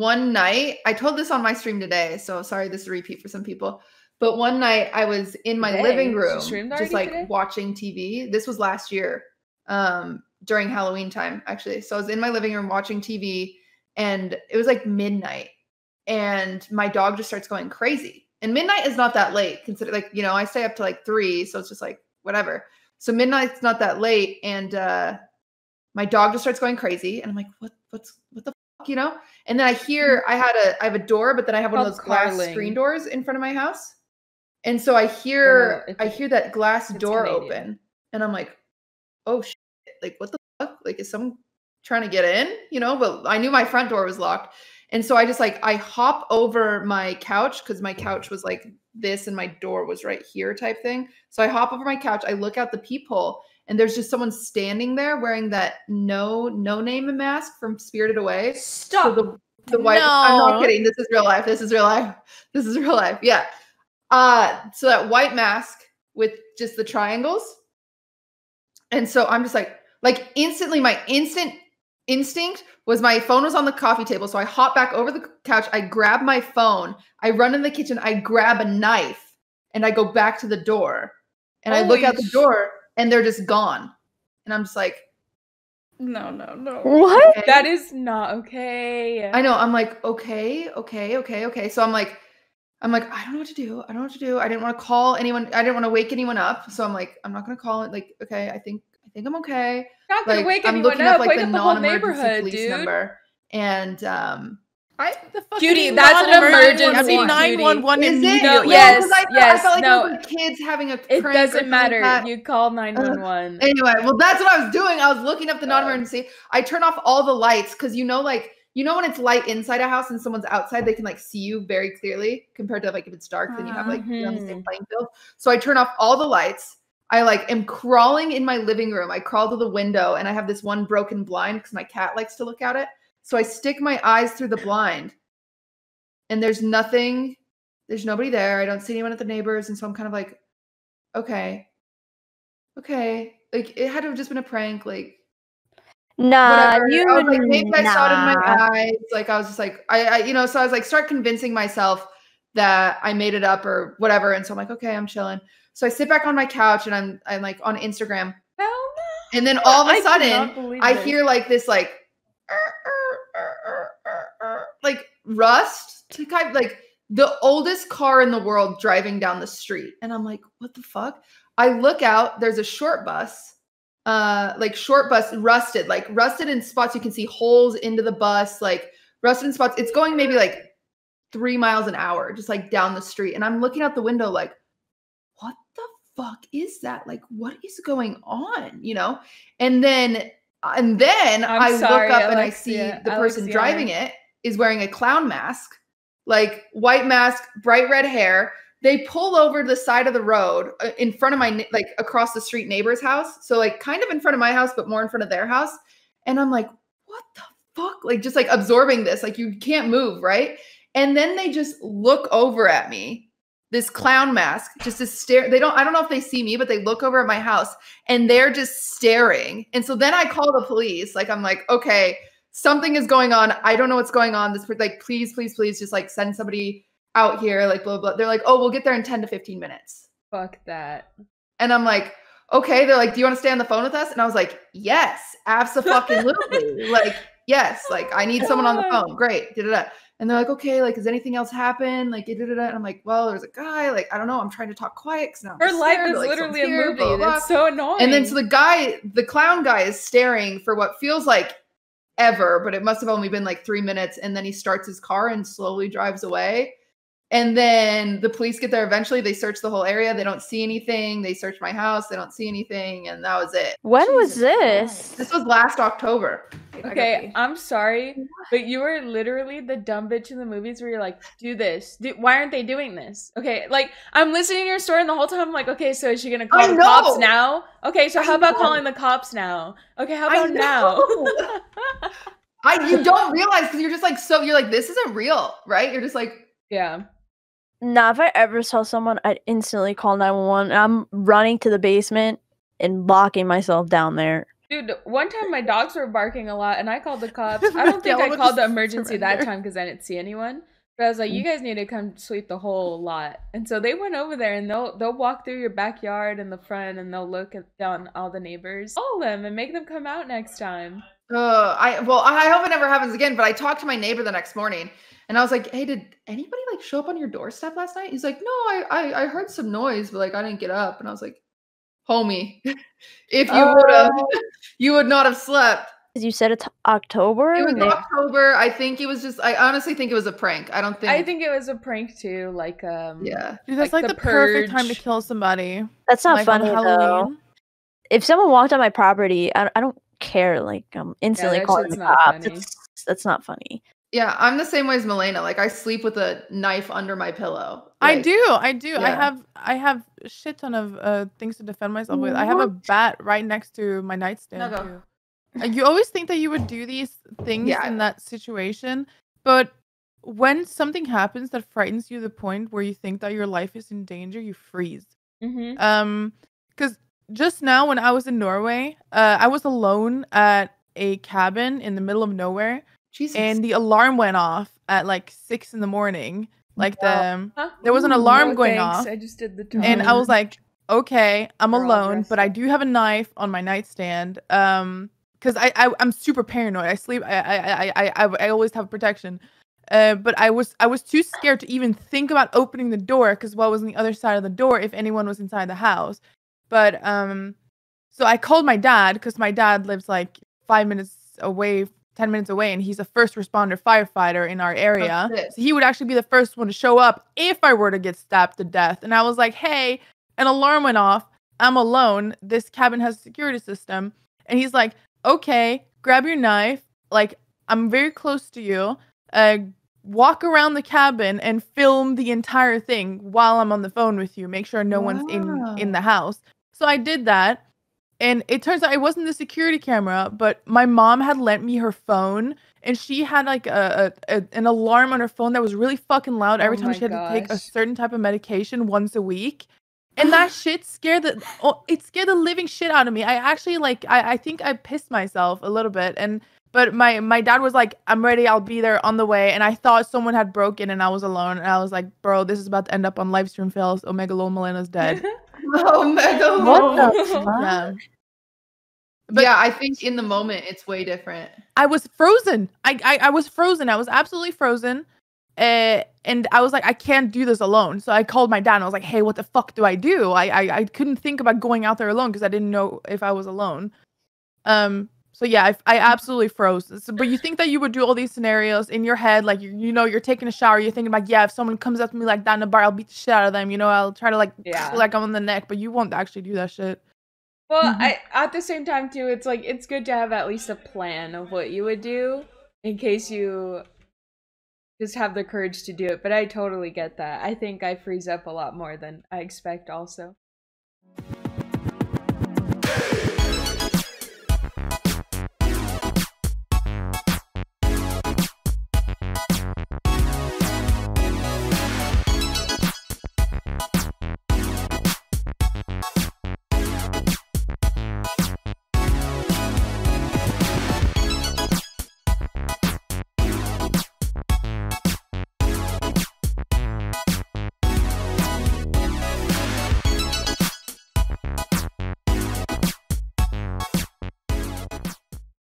one night, I told this on my stream today, so sorry this is a repeat for some people. But one night I was in my living room, just like watching TV. This was last year, during Halloween time, actually. So I was in my living room watching TV, and it was like midnight, and my dog just starts going crazy. And midnight is not that late, consider, like, you know, I stay up to like 3, so it's just like whatever. So midnight's not that late, and my dog just starts going crazy, and I'm like, what the fuck, you know? And then I hear I have a door, but then I have one of those glass screen doors in front of my house. And so I hear that glass door open, and I'm like, oh shit, like what the fuck? Like, is someone trying to get in? You know, but I knew my front door was locked. And so I just like, I hop over my couch, because my couch was like this and my door was right here type thing. So I hop over my couch, I look out the peephole, and there's just someone standing there wearing that no name mask from Spirited Away. Stop. So the white, I'm not kidding. This is real life. This is real life. This is real life. Yeah. So that white mask with just the triangles. And so I'm just like instantly, my instant instinct was my phone was on the coffee table. So I hop back over the couch. I grab my phone. I run in the kitchen. I grab a knife, and I go back to the door, and I look out the door, and they're just gone. And I'm just like, no. What? Okay. That is not okay. I know. I'm like, okay. So I'm like, I don't know what to do. I didn't want to call anyone. I didn't want to wake anyone up. So I'm like, I'm not going to call it. Like, okay, I think I'm okay. You're not going to wake I'm anyone looking up. up like Wake the up the whole non-emergency neighborhood, police dude. number. And Cutie, that's an emergency. 911 Is it? immediately. No, yes, I felt like no. there were kids having a It prank or doesn't something matter. like that. You call 911. Anyway, well, that's what I was doing. I was looking up the non-emergency. I turn off all the lights, because you know when it's light inside a house and someone's outside, they can like see you very clearly, compared to like if it's dark, then you have like you're on the same playing field. So I turn off all the lights. I like am crawling in my living room. I crawl to the window, and I have this one broken blind because my cat likes to look out it. So I stick my eyes through the blind, and there's nothing. There's nobody there. I don't see anyone at the neighbors, and so I'm kind of like, okay. Like, it had to have just been a prank. Like, nah, whatever. I was like, maybe I saw it in my eyes. Like, I was just like, so I was like, start convincing myself that I made it up or whatever. And so I'm like, okay, I'm chilling. So I sit back on my couch, and I'm like on Instagram. Hell no. And then all of a sudden, I hear like this like rust, like the oldest car in the world driving down the street. And I'm like, what the fuck? I look out, there's a short bus, rusted in spots. You can see holes into the bus, like rusted in spots. It's going maybe like 3 miles an hour, just like down the street. And I'm looking out the window like, what the fuck is that? Like, what is going on? You know? And then I look up and I see the person driving it is wearing a clown mask, like white mask, bright red hair. They pull over to the side of the road in front of my, like across the street neighbor's house. So like kind of in front of my house, but more in front of their house. And I'm like, what the fuck? Like just like absorbing this, like you can't move, right? And then they just look over at me, this clown mask, just to stare. I don't know if they see me, but they look over at my house and they're just staring. And so then I call the police. Like, I'm like, okay, something is going on. I don't know what's going on. This, like, please, just like send somebody out here, like blah, blah. They're like, oh, we'll get there in 10 to 15 minutes. Fuck that. And I'm like, okay. They're like, do you want to stay on the phone with us? And I was like, yes, abso-fucking-lutely. Like, yes, like I need someone on the phone. Great. Da-da-da. And they're like, okay, like, has anything else happened? Like, da-da-da. And I'm like, well, there's a guy, like, I don't know. I'm trying to talk quiet because now her life is literally a movie. Blah, blah. That's so annoying. And then so the clown guy is staring for what feels like ever, but it must have only been like 3 minutes. And then he starts his car and slowly drives away. And then the police get there eventually. They search the whole area. They don't see anything. They search my house. They don't see anything. And that was it. When was this? This was last October. Okay, I'm sorry, but you were literally the dumb bitch in the movies where you're like, do this. Why aren't they doing this? Okay, like, I'm listening to your story and the whole time I'm like, okay, so is she going to call the cops now? Okay, so how about calling the cops now? Okay, how about now? You don't realize because you're just like, you're like, this isn't real, right? You're just like, yeah. Nah, if I ever saw someone, I'd instantly call 911. I'm running to the basement and locking myself down there. Dude, one time my dogs were barking a lot and I called the cops. I don't think I called the emergency that time because I didn't see anyone. But I was like, you guys need to come sweep the whole lot. And so they went over there and they'll walk through your backyard in the front and they'll look down all the neighbors, all of them, and make them come out next time. I hope it never happens again. But I talked to my neighbor the next morning and I was like, hey, did anybody like show up on your doorstep last night? He's like, no, I heard some noise, but like I didn't get up. And I was like, homie, if you would have, you would not have slept. You said it's October? It was October. I think it was just, I honestly think it was a prank. I think it was a prank too. Like, yeah. Dude, that's like the perfect time to kill somebody. That's not funny though. If someone walked on my property, I don't care. Like, I'm instantly calling the cops. That's not funny. Yeah, I'm the same way as Malena. Like, I sleep with a knife under my pillow. Like, I do. Yeah. I have a shit ton of things to defend myself with. I have a bat right next to my nightstand too. You always think that you would do these things in that situation, but when something happens that frightens you to the point where you think that your life is in danger, you freeze. Because just now when I was in Norway, I was alone at a cabin in the middle of nowhere. Jesus. And the alarm went off at like 6 a.m. Like there was an alarm going off. I just did the tone. And I was like, okay, I'm alone, but I do have a knife on my nightstand. Because I'm super paranoid. I sleep. I always have protection. But I was too scared to even think about opening the door because what was on the other side of the door if anyone was inside the house. But so I called my dad because my dad lives like 5 minutes away. 10 minutes away, and he's a first responder firefighter in our area. So he would actually be the first one to show up if I were to get stabbed to death. And I was like, hey, an alarm went off. I'm alone. This cabin has a security system. And he's like, okay, grab your knife. Like, I'm very close to you. Walk around the cabin and film the entire thing while I'm on the phone with you. Make sure no one's in the house. So I did that. And it turns out it wasn't the security camera, but my mom had lent me her phone, and she had like an alarm on her phone that was really fucking loud every time she had to take a certain type of medication once a week. And that shit scared the living shit out of me. I actually I think I pissed myself a little bit. But my dad was like, I'm ready, I'll be there on the way. And I thought someone had broken and I was alone. And I was like, bro, this is about to end up on livestream fails. Omega Lol Malena's dead. Omega Lol. Yeah. But yeah, I think in the moment it's way different. I was frozen. I was frozen. I was absolutely frozen. And I was like, I can't do this alone. So I called my dad and I was like, hey, what the fuck do I do? I couldn't think about going out there alone because I didn't know if I was alone. So yeah, I absolutely froze. But you think that you would do all these scenarios in your head, like you're taking a shower, you're thinking like, yeah, if someone comes up to me like that in a bar, I'll beat the shit out of them. I'll try to like I'm on the neck, but you won't actually do that shit. Well, at the same time too, it's like it's good to have at least a plan of what you would do in case you just have the courage to do it. But I totally get that. I think I freeze up a lot more than I expect also.